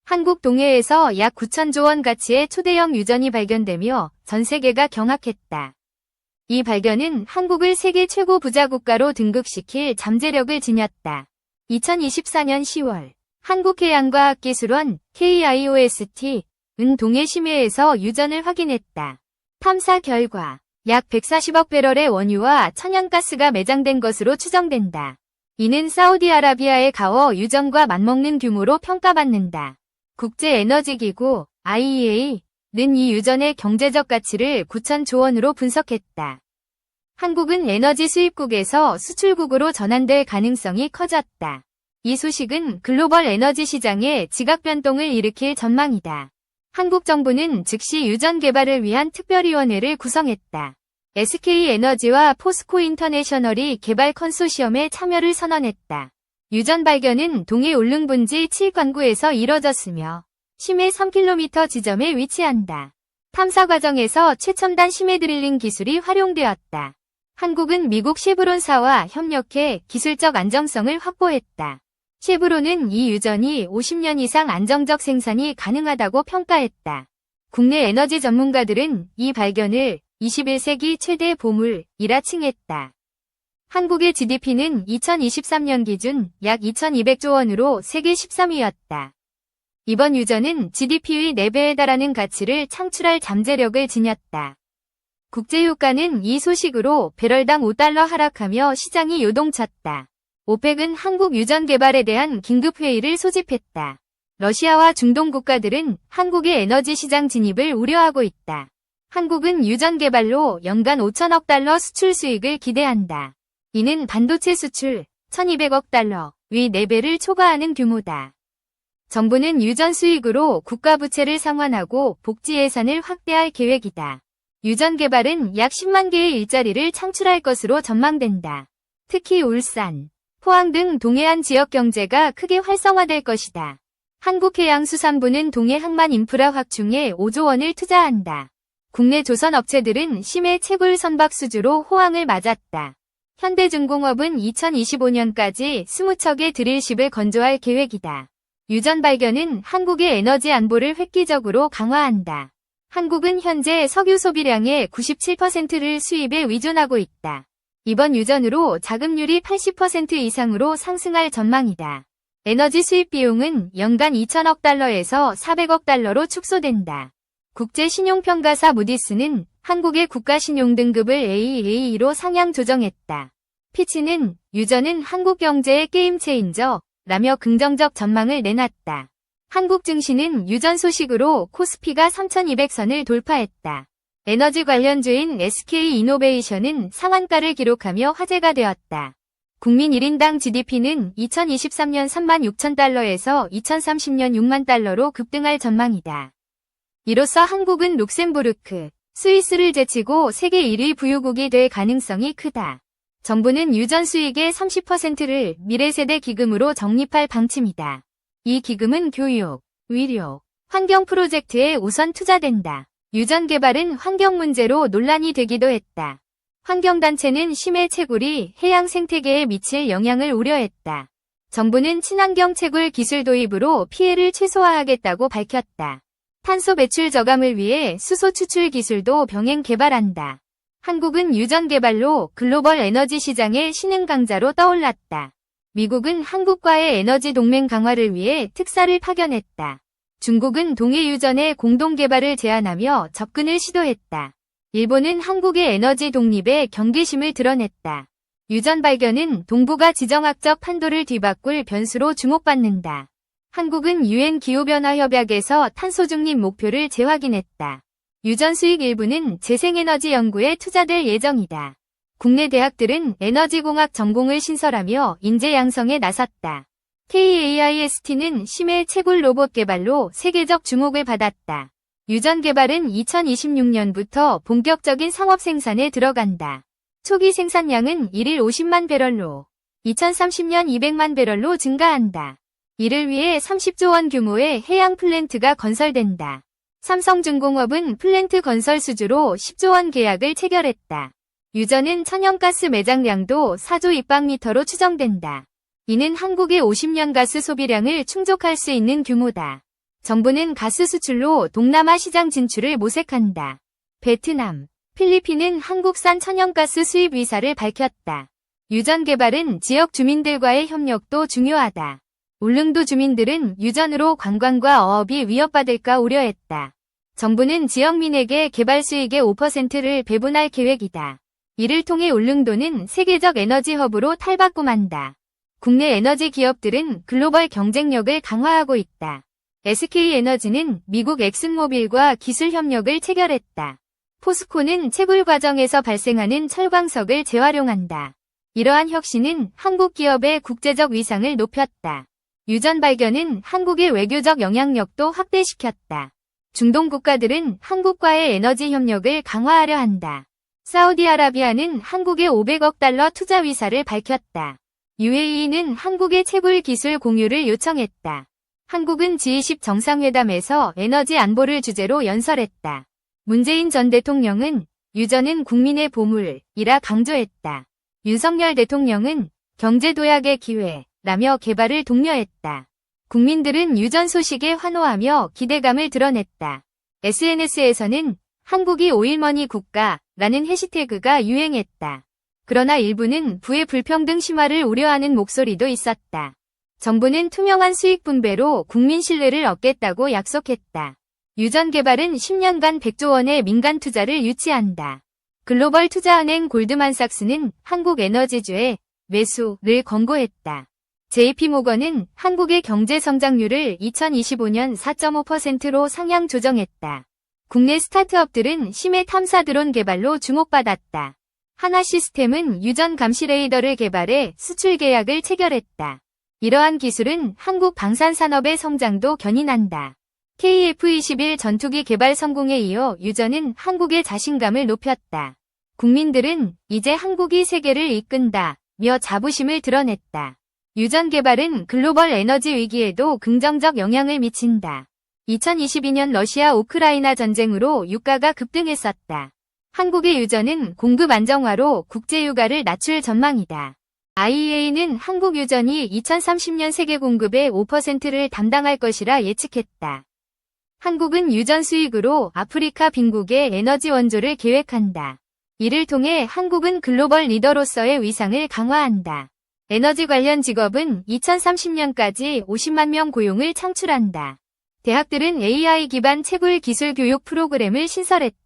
한국 동해에서 약 9천조 원 가치의 초대형 유전이 발견되며 전 세계가 경악했다. 이 발견은 한국을 세계 최고 부자 국가로 등극시킬 잠재력을 지녔다. 2024년 10월 한국해양과학기술원 KIOST은 동해 심해에서 유전을 확인했다. 탐사 결과 약 140억 배럴의 원유와 천연가스가 매장된 것으로 추정된다. 이는 사우디아라비아의 가워 유전과 맞먹는 규모로 평가받는다. 국제에너지기구 IEA는 이 유전의 경제적 가치를 9천조 원으로 분석했다. 한국은 에너지 수입국에서 수출국으로 전환될 가능성이 커졌다. 이 소식은 글로벌 에너지 시장에 지각 변동을 일으킬 전망이다. 한국 정부는 즉시 유전 개발을 위한 특별위원회를 구성했다. SK에너지와 포스코 인터내셔널이 개발 컨소시엄에 참여를 선언했다. 유전 발견은 동해 울릉분지 7관구에서 이뤄졌으며 심해 3km 지점에 위치한다. 탐사 과정에서 최첨단 심해 드릴링 기술이 활용되었다. 한국은 미국 쉐브론사와 협력해 기술적 안정성을 확보했다. 쉐브론은 이 유전이 50년 이상 안정적 생산이 가능하다고 평가했다. 국내 에너지 전문가들은 이 발견을 21세기 최대 보물이라 칭했다. 한국의 GDP는 2023년 기준 약 2,200조 원으로 세계 13위였다. 이번 유전은 GDP의 4배에 달하는 가치를 창출할 잠재력을 지녔다. 국제유가는 이 소식으로 배럴당 $5 하락하며 시장이 요동쳤다. 오펙은 한국 유전 개발에 대한 긴급회의를 소집했다. 러시아와 중동 국가들은 한국의 에너지 시장 진입을 우려하고 있다. 한국은 유전 개발로 연간 5천억 달러 수출 수익을 기대한다. 이는 반도체 수출 1,200억 달러, 위 4배를 초과하는 규모다. 정부는 유전 수익으로 국가 부채를 상환하고 복지 예산을 확대할 계획이다. 유전 개발은 약 10만 개의 일자리를 창출할 것으로 전망된다. 특히 울산, 포항 등 동해안 지역 경제가 크게 활성화될 것이다. 한국해양수산부는 동해 항만 인프라 확충에 5조 원을 투자한다. 국내 조선 업체들은 심해 채굴 선박 수주로 호황을 맞았다. 현대중공업은 2025년까지 20척의 드릴십을 건조할 계획이다. 유전 발견은 한국의 에너지 안보를 획기적으로 강화한다. 한국은 현재 석유 소비량의 97%를 수입에 의존하고 있다. 이번 유전으로 자금률이 80% 이상으로 상승할 전망이다. 에너지 수입 비용은 연간 2천억 달러에서 400억 달러로 축소된다. 국제신용평가사 무디스는 한국의 국가신용등급을 AA로 상향 조정했다. 피치는 유전은 한국 경제의 게임 체인저라며 긍정적 전망을 내놨다. 한국 증시는 유전 소식으로 코스피가 3,200선을 돌파했다. 에너지 관련주인 SK이노베이션은 상한가를 기록하며 화제가 되었다. 국민 1인당 GDP는 2023년 36,000달러에서 2030년 6만 달러로 급등할 전망이다. 이로써 한국은 룩셈부르크, 스위스를 제치고 세계 1위 부유국이 될 가능성이 크다. 정부는 유전 수익의 30%를 미래세대 기금으로 적립할 방침이다. 이 기금은 교육, 의료, 환경 프로젝트에 우선 투자된다. 유전 개발은 환경 문제로 논란이 되기도 했다. 환경단체는 심해 채굴이 해양 생태계에 미칠 영향을 우려했다. 정부는 친환경 채굴 기술 도입으로 피해를 최소화하겠다고 밝혔다. 탄소 배출 저감을 위해 수소 추출 기술도 병행 개발한다. 한국은 유전 개발로 글로벌 에너지 시장의 신흥 강자로 떠올랐다. 미국은 한국과의 에너지 동맹 강화를 위해 특사를 파견했다. 중국은 동해 유전의 공동 개발을 제안하며 접근을 시도했다. 일본은 한국의 에너지 독립에 경계심을 드러냈다. 유전 발견은 동북아 지정학적 판도를 뒤바꿀 변수로 주목받는다. 한국은 UN 기후변화협약에서 탄소 중립 목표를 재확인했다. 유전 수익 일부는 재생에너지 연구에 투자될 예정이다. 국내 대학들은 에너지공학 전공을 신설하며 인재 양성에 나섰다. KAIST는 심해 채굴 로봇 개발로 세계적 주목을 받았다. 유전 개발은 2026년부터 본격적인 상업 생산에 들어간다. 초기 생산량은 1일 50만 배럴로 2030년 200만 배럴로 증가한다. 이를 위해 30조 원 규모의 해양 플랜트가 건설된다. 삼성중공업은 플랜트 건설 수주로 10조 원 계약을 체결했다. 유전은 천연가스 매장량도 4조 입방미터로 추정된다. 이는 한국의 50년 가스 소비량을 충족할 수 있는 규모다. 정부는 가스 수출로 동남아 시장 진출을 모색한다. 베트남, 필리핀은 한국산 천연가스 수입 의사를 밝혔다. 유전 개발은 지역 주민들과의 협력도 중요하다. 울릉도 주민들은 유전으로 관광과 어업이 위협받을까 우려했다. 정부는 지역민에게 개발 수익의 5%를 배분할 계획이다. 이를 통해 울릉도는 세계적 에너지 허브로 탈바꿈한다. 국내 에너지 기업들은 글로벌 경쟁력을 강화하고 있다. SK에너지는 미국 엑슨모빌과 기술 협력을 체결했다. 포스코는 채굴 과정에서 발생하는 철광석을 재활용한다. 이러한 혁신은 한국 기업의 국제적 위상을 높였다. 유전 발견은 한국의 외교적 영향력도 확대시켰다. 중동 국가들은 한국과의 에너지 협력을 강화하려 한다. 사우디아라비아는 한국의 500억 달러 투자 의사를 밝혔다. UAE는 한국의 채굴 기술 공유를 요청했다. 한국은 G20 정상회담에서 에너지 안보를 주제로 연설했다. 문재인 전 대통령은 유전은 국민의 보물이라 강조했다. 윤석열 대통령은 경제 도약의 기회라며 개발을 독려했다. 국민들은 유전 소식에 환호하며 기대감을 드러냈다. SNS에서는 한국이 오일머니 국가라는 해시태그가 유행했다. 그러나 일부는 부의 불평등 심화를 우려하는 목소리도 있었다. 정부는 투명한 수익 분배로 국민 신뢰를 얻겠다고 약속했다. 유전 개발은 10년간 100조 원의 민간 투자를 유치한다. 글로벌 투자은행 골드만삭스는 한국 에너지주의 매수를 권고했다. JP모건은 한국의 경제 성장률을 2025년 4.5%로 상향 조정했다. 국내 스타트업들은 심해 탐사 드론 개발로 주목받았다. 하나시스템은 유전 감시 레이더를 개발해 수출 계약을 체결했다. 이러한 기술은 한국 방산산업의 성장도 견인한다. KF-21 전투기 개발 성공에 이어 유전은 한국의 자신감을 높였다. 국민들은 이제 한국이 세계를 이끈다며 자부심을 드러냈다. 유전 개발은 글로벌 에너지 위기에도 긍정적 영향을 미친다. 2022년 러시아 우크라이나 전쟁으로 유가가 급등했었다. 한국의 유전은 공급 안정화로 국제 유가를 낮출 전망이다. IEA는 한국 유전이 2030년 세계 공급의 5%를 담당할 것이라 예측했다. 한국은 유전 수익으로 아프리카 빈국의 에너지 원조를 계획한다. 이를 통해 한국은 글로벌 리더로서의 위상을 강화한다. 에너지 관련 직업은 2030년까지 50만 명 고용을 창출한다. 대학들은 AI 기반 채굴 기술 교육 프로그램을 신설했다.